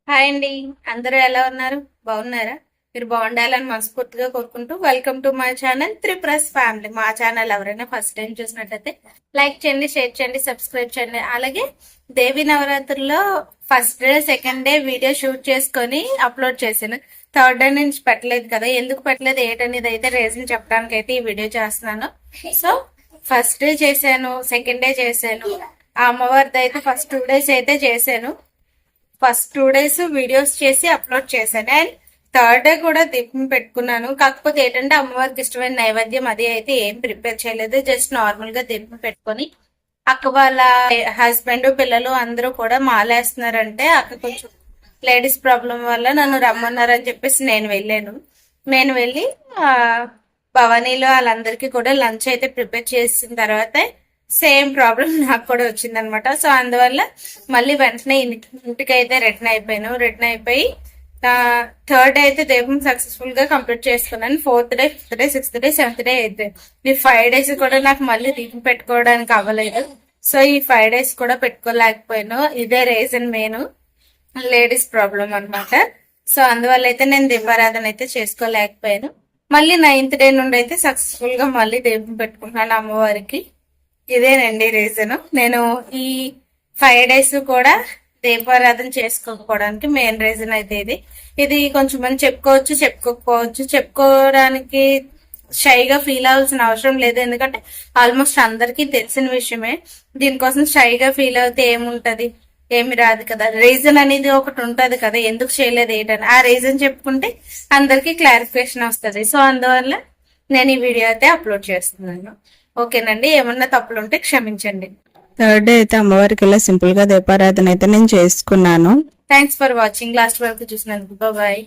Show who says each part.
Speaker 1: Hi అండి. అందరూ ఎలా ఉన్నారు? బాగున్నారా? మీరు బాగుండాలని మనస్ఫూర్తిగా కోరుకుంటూ వెల్కమ్ టు మై ఛానల్ త్రిప్రస్ ఫ్యామిలీ. మా ఛానల్ ఎవరైనా ఫస్ట్ టైం చూసినట్టయితే లైక్ చేయండి, షేర్ చేయండి, సబ్స్క్రైబ్ చేయండి. అలాగే దేవి నవరాత్రుల్లో first day second day video shoot చేసుకొని అప్లోడ్ చేశాను. థర్డ్ డే నుంచి పెట్టలేదు కదా, ఎందుకు పెట్టలేదు ఏంటనేది అయితే రీజన్ చెప్పడానికి అయితే ఈ వీడియో చేస్తున్నాను. సో ఫస్ట్ డే చేశాను, సెకండ్ డే చేశాను, ఆ అమ్మవారిది అయితే ఫస్ట్ 2 days అయితే చేశాను. ఫస్ట్ 2 days వీడియోస్ చేసి అప్లోడ్ చేశాను. అండ్ థర్డ్ డే కూడా దీపం పెట్టుకున్నాను. కాకపోతే ఏంటంటే అమ్మవారికి ఇష్టమైన నైవేద్యం అది అయితే ఏం ప్రిపేర్ చేయలేదు. జస్ట్ నార్మల్ గా దీపం పెట్టుకొని అక్క వాళ్ళ హస్బెండ్ పిల్లలు అందరూ కూడా మాలేస్తున్నారంటే అక్క కొంచెం లేడీస్ ప్రాబ్లం వల్ల నన్ను రమ్మన్నారని చెప్పేసి నేను వెళ్ళి భవానీలో వాళ్ళందరికీ కూడా లంచ్ అయితే ప్రిపేర్ చేసిన తర్వాత సేమ్ ప్రాబ్లం నాకు కూడా వచ్చింది అనమాట. సో అందువల్ల మళ్ళీ వెంటనే ఇంటికి అయితే రిటర్న్ అయిపోయి థర్డ్ డే అయితే దీపం సక్సెస్ఫుల్ గా కంప్లీట్ చేసుకున్నాను. 4th day 5th day 6th day 7th day అయితే ఈ 5 days కూడా నాకు మళ్ళీ దీపం పెట్టుకోవడానికి అవ్వలేదు. సో ఈ 5 days కూడా పెట్టుకోలేకపోయాను. ఇదే రీజన్ మెయిన్, లేడీస్ ప్రాబ్లం అనమాట. సో అందువల్ల అయితే నేను దీపారాధన అయితే చేసుకోలేకపోయాను. మళ్ళీ 9th డే నుండి అయితే సక్సెస్ఫుల్ గా మళ్ళీ దీపం పెట్టుకుంటున్నాను అమ్మవారికి. ఇదేనండి రీజన్. నేను ఈ 5 days కూడా దీపారాధన చేసుకోకపోవడానికి మెయిన్ రీజన్ అయితే ఇది కొంచెం మంది చెప్పుకోవచ్చు, చెప్పుకోకపోవచ్చు. చెప్పుకోవడానికి షైగా ఫీల్ అవ్వాల్సిన అవసరం లేదు, ఎందుకంటే ఆల్మోస్ట్ అందరికీ తెలిసిన విషయమే. దీనికోసం షైగా ఫీల్ అవుతే ఏముంటది, ఏమి రాదు కదా. రీజన్ అనేది ఒకటి ఉంటది కదా, ఎందుకు చేయలేదు ఏంటని. ఆ రీజన్ చెప్పుకుంటే అందరికి క్లారిఫికేషన్ వస్తుంది. సో అందువల్ల నేను ఈ వీడియో అయితే అప్లోడ్ చేస్తున్నాను. ఓకేనండి, ఏమన్నా తప్పులుంటే క్షమించండి.
Speaker 2: థర్డ్ డే అయితే అమ్మవారికి ఇలా సింపుల్ గా దీపారాధన అయితే నేను చేసుకున్నాను.
Speaker 1: Thanks for watching. లాస్ట్ వరకు చూసినందుకు బాయ్.